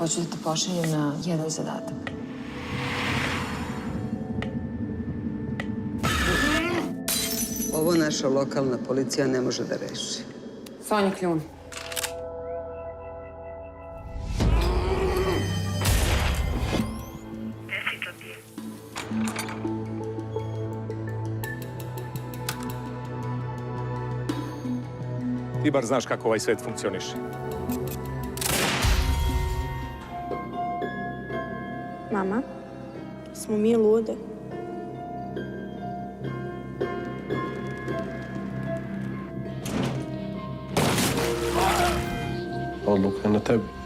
Hoću da te pošaljem na jedan zadatak. Ovo naša lokalna policija ne može da reši. Sonja Kljun. Ti bar znaš kako ovaj svet funkcioniše. Mama, smo mi lude? Odluka je na tebi.